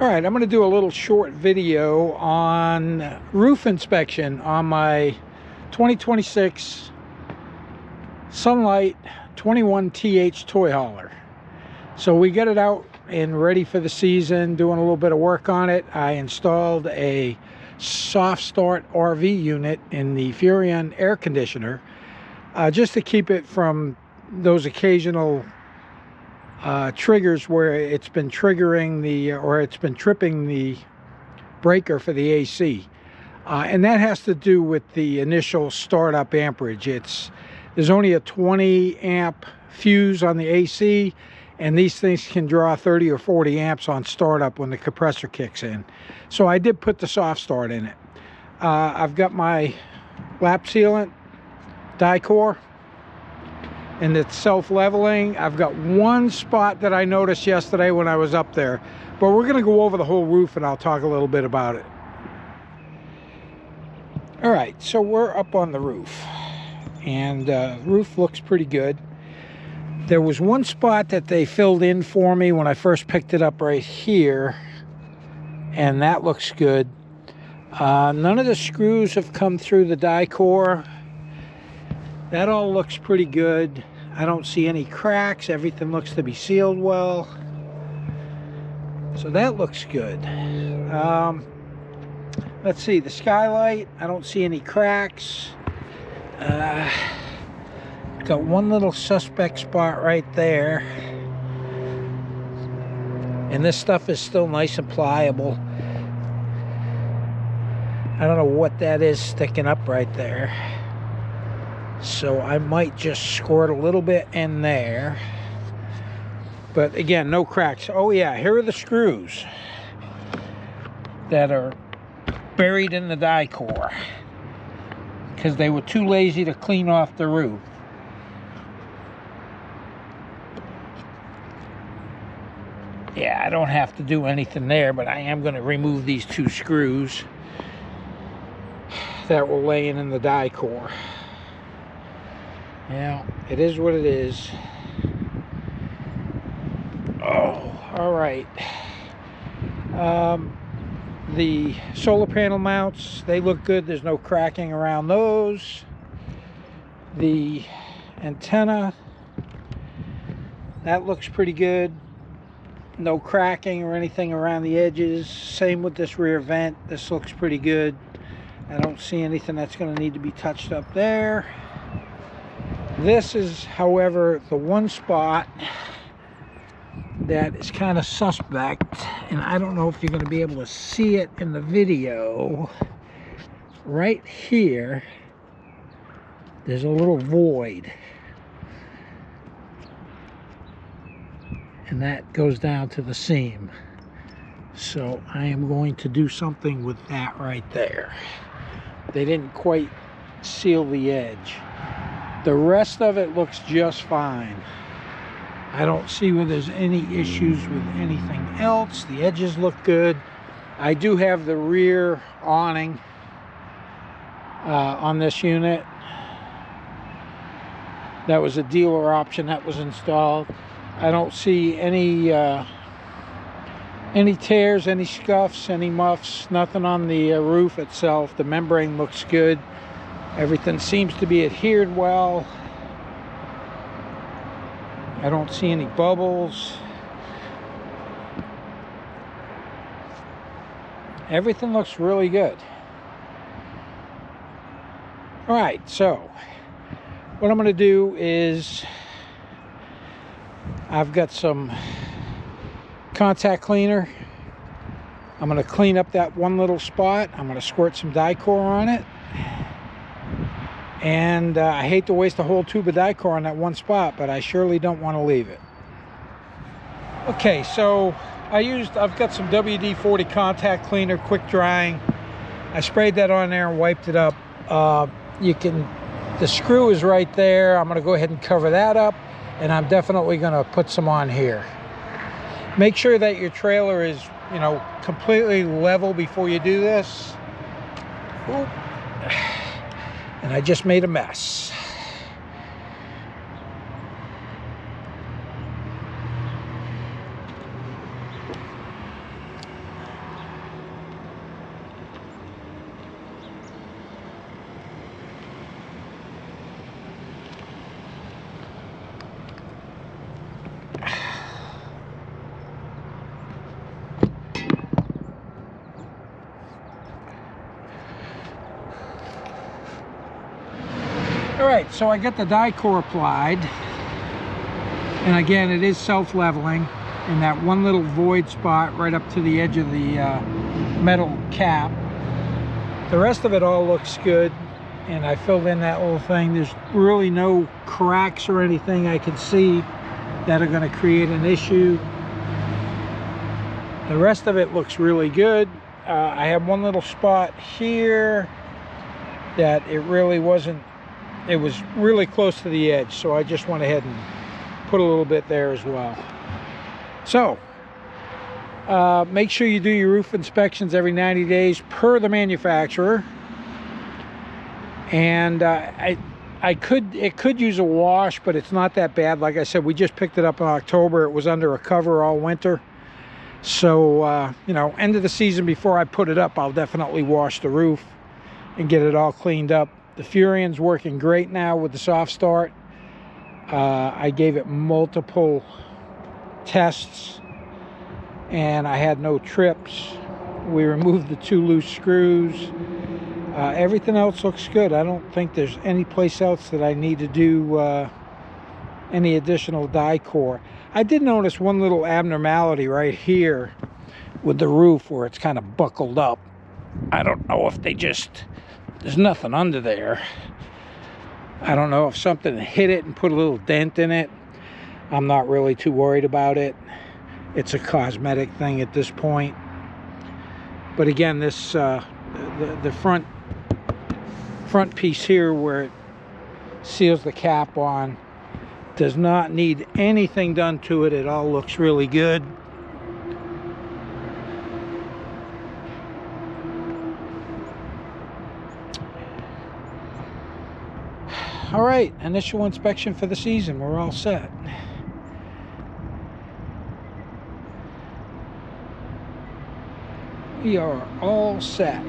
All right, I'm going to do a little short video on roof inspection on my 2026 Sunlite 21TH toy hauler. So we got it out and ready for the season, doing a little bit of work on it. I installed a soft start RV unit in the Furrion air conditioner just to keep it from those occasional triggers where it's been triggering it's been tripping the breaker for the AC, and that has to do with the initial startup amperage. There's only a 20 amp fuse on the AC, and these things can draw 30 or 40 amps on startup when the compressor kicks in. So I did put the soft start in it. I've got my lap sealant die core, and it's self-leveling. I've got one spot that I noticed yesterday when I was up there, but we're going to go over the whole roof and I'll talk a little bit about it. All right, so we're up on the roof, and the roof looks pretty good. There was one spot that they filled in for me when I first picked it up right here, and that looks good. None of the screws have come through the die core. That all looks pretty good. I don't see any cracks. Everything looks to be sealed well. So that looks good. Let's see, the skylight, I don't see any cracks. Got one little suspect spot right there. And this stuff is still nice and pliable. I don't know what that is sticking up right there. So I might just squirt a little bit in there. But again, no cracks. Oh yeah, here are the screws that are buried in the die core because they were too lazy to clean off the roof. Yeah, I don't have to do anything there, but I am going to remove these two screws that were laying in the die core. Yeah, it is what it is. Oh, all right. The solar panel mounts, they look good. There's no cracking around those. The antenna, that looks pretty good. No cracking or anything around the edges. Same with this rear vent. This looks pretty good. I don't see anything that's going to need to be touched up there. This is, however, the one spot that is kind of suspect, and I don't know if you're going to be able to see it in the video. Right here, there's a little void, and that goes down to the seam. So I am going to do something with that right there. They didn't quite seal the edge. The rest of it looks just fine. I don't see where there's any issues with anything else. The edges look good. I do have the rear awning on this unit. That was a dealer option that was installed. I don't see any tears, any scuffs, any muffs, nothing on the roof itself. The membrane looks good. Everything seems to be adhered well. I don't see any bubbles. Everything looks really good. All right, so what I'm going to do is I've got some contact cleaner. I'm going to clean up that one little spot. I'm going to squirt some die core on it. And I hate to waste a whole tube of die core on that one spot, but I surely don't want to leave it. Okay, so I've got some WD-40 contact cleaner, quick drying. I sprayed that on there and wiped it up. The screw is right there. I'm going to go ahead and cover that up, and I'm definitely going to put some on here. Make sure that your trailer is, completely level before you do this. Oop. And I just made a mess. right, so I got the die core applied, and again it is self-leveling in that one little void spot right up to the edge of the metal cap. The rest of it all looks good, and I filled in that little thing. There's really no cracks or anything I can see that are going to create an issue. The rest of it looks really good. I have one little spot here that it really wasn't, it was really close to the edge, so I just went ahead and put a little bit there as well. So make sure you do your roof inspections every 90 days per the manufacturer. And it could use a wash, but it's not that bad. Like I said, we just picked it up in October. It was under a cover all winter. So, you know, end of the season before I put it up, I'll definitely wash the roof and get it all cleaned up. The Furion's working great now with the soft start. I gave it multiple tests and I had no trips. We removed the 2 loose screws. Everything else looks good. I don't think there's any place else that I need to do any additional die core. I did notice one little abnormality right here with the roof where it's kind of buckled up. I don't know if there's nothing under there. I don't know if something hit it and put a little dent in it. I'm not really too worried about it. It's a cosmetic thing at this point. But again, this the front piece here where it seals the cap on does not need anything done to it. It all looks really good. All right, initial inspection for the season. We're all set. We are all set.